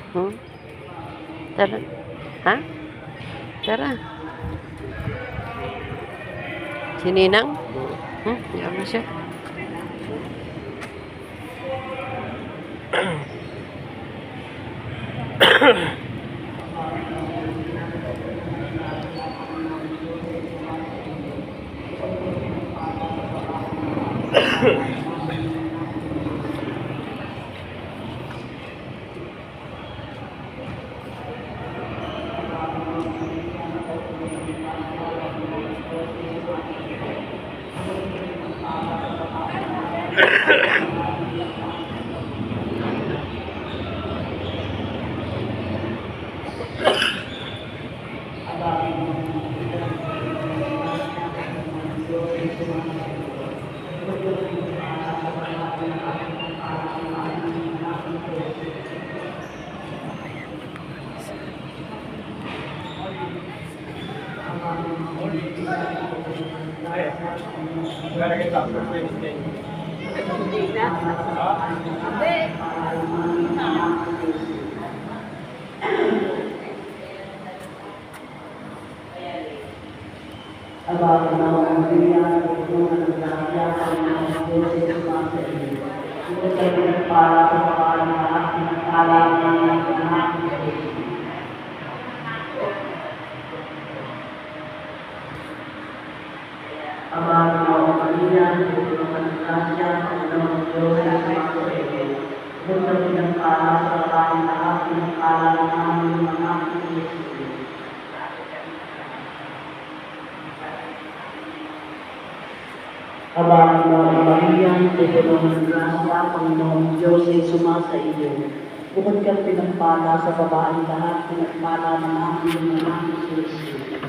Hmm? Tara. Ha? Tara. Si Ninang? Yaman siya. Aba, Maria, puno ng grasya, Panginoong Diyos ay sumasa iyo. Bukod kang pinagpala sa babaeng lahat, pinagpala ng aming anak na si Jesus.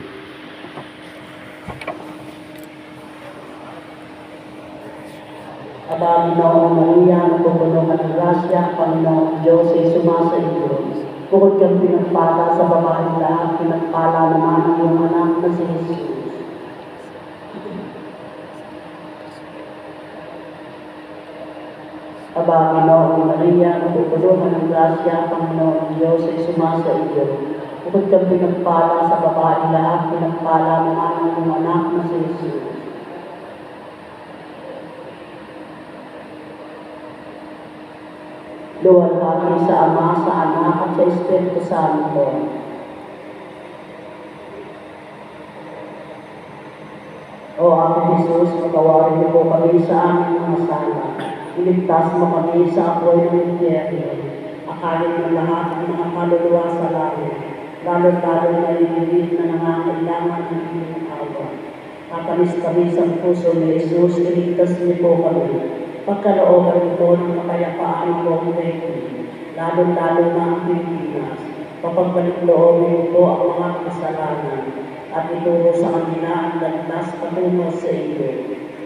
Aba, Maria, puno ng grasya, Panginoong Diyos ay sumasa iyo. Bukod kang pinagpala sa babaeng lahat, pinagpala ng aming anak na si Jesus. Aba, Maria, napupunuan ng grasya, Panginoong Diyos ay sumasa iyo. Bukod kang pinagpala sa babaeng lahat, pinagpala ng aming anak na si Jesus. Luwalhati sa Ama, sa Anak, at sa Espiritu Santo. O aking Jesus, patawarin niyo po kami sa aming mga sala. Iligtas mo kami sa apoy ng impyerno. Akalin ng lahat ng mga kaluluwa sa langit, lalo-lalo na ililid na nangangailangan ng iyong awa. Katamis-tamis ang puso ni Jesus, iligtas niyo po kami. Pagkalooban ito ng kapayapaan po ang record, lalo-lalo na ang Pilipinas. Papagbalik loobin po ang mga kasalanan at ituro sa kanila ang landas patungo sa iyo.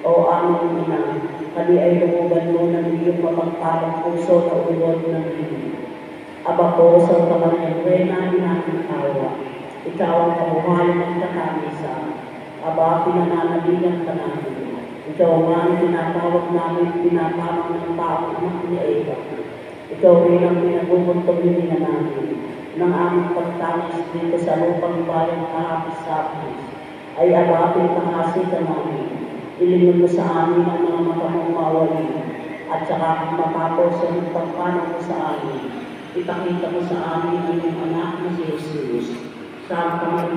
O aming ina, kami ay lumugan mo ng iyong mapagpalang puso na ulod ng iyong. Aba ko sa kamanang rena inakitawa, ikaw ang kabuhayan ng kakamisan. Aba, pinananabigan ka namin. Ikaw nga ang tinatawag namin, tinatawag ng taong anak ni Eva. Ikaw rin ang pinagubuntong na namin ng aming pagtangis dito sa lupang bayan kahapis-hapis. Ay alapin pangasi ka namin. Ilingon mo sa amin ang mga matamong mawalin, at saka kung matapos sa pagpanaw mo sa amin, ipakita mo sa amin ang iyong anak na si Jesus. Sa